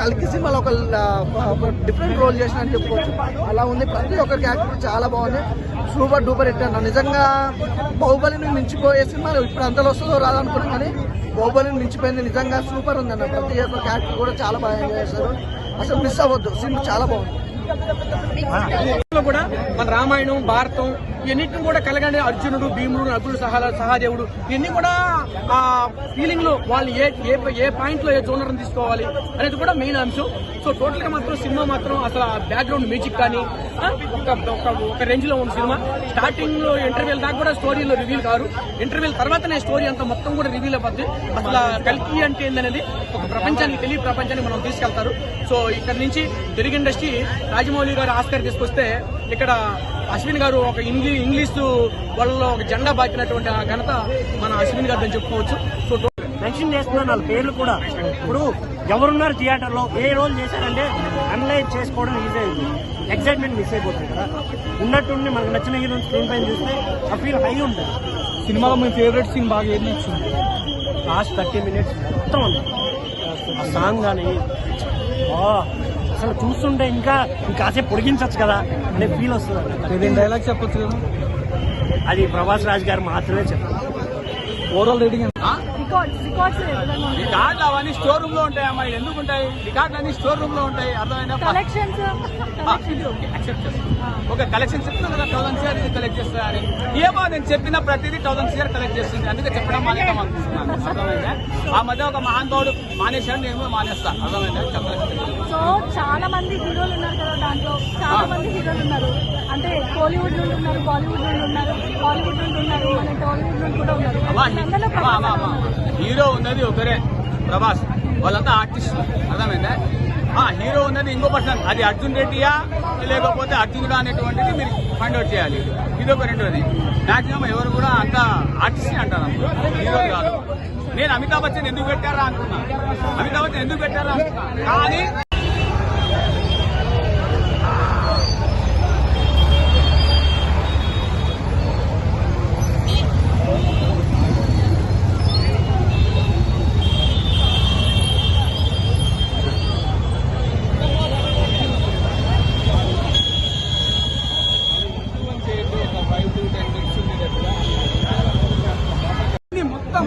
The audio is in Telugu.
కల్కి సినిమాలో ఒక డిఫరెంట్ రోల్ చేసిన అని చెప్పుకోవచ్చు. అలా ఉంది. ప్రతి ఒక్క క్యారెక్టర్ చాలా బాగుంది. సూపర్ డూపర్ హిట్ అన్న. నిజంగా బాహుబలిని మించిపోయే సినిమా ఇప్పుడు అంతలో వస్తుందో రాదనుకున్నాం, కానీ బాహుబలిని మించిపోయింది. నిజంగా సూపర్ ఉంది అన్న. ప్రతి ఒక్క క్యారెక్టర్ కూడా చాలా బాగా ఎంజాయ్ చేశారు. అసలు మిస్ అవ్వద్దు. సినిమా చాలా బాగుంది. కూడా మన రామాయణం, భారతం ఇవన్నిటిని కూడా కలగండి. అర్జునుడు, భీముడు, నకులుడు, సహదేవుడు ఇవన్నీ కూడా ఆ ఫీలింగ్ లో వాళ్ళు ఏ పాయింట్ లో ఏ జోనర్ తీసుకోవాలి అనేది కూడా మెయిన్ అంశం. సో టోటల్ గా మాత్రం సినిమా మాత్రం అసలు బ్యాక్గ్రౌండ్ మ్యూజిక్ కానీ ఒక రేంజ్ లో ఉన్న సినిమా. స్టార్టింగ్ లో ఇంటర్వ్యూల దాకా కూడా స్టోరీలో రివీల్ కారు. ఇంటర్వ్యూల తర్వాతనే స్టోరీ అంతా మొత్తం కూడా రివీల్ అయిపోద్ది. అసలు కల్కి అంటే ఏందనేది ఒక ప్రపంచానికి తెలియ ప్రపంచానికి మనం తీసుకెళ్తారు. సో ఇక్కడ నుంచి తెలుగు ఇండస్ట్రీ రాజమౌళి గారు ఆస్కార్ తీసుకొస్తే ఇక్కడ అశ్విన్ గారు ఒక ఇంగ్లీష్ వాళ్ళలో ఒక జెండా బాకినటువంటి ఆ ఘనత మన అశ్విన్ గారు అని చెప్పుకోవచ్చు. సో మెన్షన్ చేస్తున్నారు వాళ్ళ పేర్లు కూడా. ఇప్పుడు ఎవరున్నారు థియేటర్ లో, ఏ రోల్ చేశారంటే అనలైజ్ చేసుకోవడం ఈజీ అయింది. ఎక్సైట్మెంట్ మిస్ అయిపోతుంది కదా. ఉన్నట్టుండి మనకు నచ్చిన హీరో స్క్రీన్ పైన చూస్తే ఆ ఫీల్ హై ఉంటుంది. సినిమాలో మీ ఫేవరెట్ సీన్ బాగా ఏది నచ్చింది? లాస్ట్ 30 minutes మొత్తం ఉంది. ఆ సాంగ్ కానీ అసలు చూస్తుంటే ఇంకా కాసేపు పొడిగించచ్చు కదా అనే ఫీల్ వస్తుంది. డైలాగ్ చెప్పొచ్చు కదా. అది ప్రభాస్ రాజ్ గారు మాత్రమే చెప్పారు. ఓవరాల్ రేటింగ్ రికార్డులు అవన్నీ స్టోర్ రూమ్ లో ఉంటాయి అమ్మా. ఎందుకు ఉంటాయి రికార్డులు అన్ని స్టోర్ రూమ్ లో ఉంటాయి. అర్థమైనా ఒక కలెక్షన్ చెప్తుంది కదా 1000 CR ఇది కలెక్ట్ చేస్తారని. ఏమో నేను చెప్పిన ప్రతిదీ 1000 CR కలెక్ట్ చేస్తుంది. అందుకే చెప్పడం మానేద్దాం అనుకుంటున్నాను. అర్థమైందా? ఆ మధ్య ఒక మహానుభావుడు మానేశాడు, నేను కూడా మానేస్తా. అర్థమైందా? సో చాలా మంది హీరోలు ఉన్నారు కదా, దాంట్లో చాలా మంది హీరోలు ఉన్నారు. అంటే కోలీవుడ్ నుండి ఉన్నారు, బాలీవుడ్ నుండి ఉన్నారు, హాలీవుడ్ నుండి ఉన్నారు, మన టాలీవుడ్ నుండి కూడా ఉన్నారు. హీరో ఉన్నది ఒకరే, ప్రభాస్. వాళ్ళంతా ఆర్టిస్ట్. అర్థమైందా? హీరో ఉన్నది ఇంకో పర్సన్. అది అర్జున్ రెడ్డియా లేకపోతే అర్జునుడా అనేటువంటిది మీరు ఫైండ్ అవుట్ చేయాలి. ఇది ఒక రెండోది. మాక్సిమం ఎవరు కూడా అంత ఆర్టిస్ట్ అంటారు, హీరో కాదు. నేను అమితాబ్ బచ్చన్ ఎందుకు పెట్టారా అనుకున్నా. అమితాబ్ బచ్చన్ ఎందుకు పెట్టారా అనుకున్నా. కానీ మొత్తం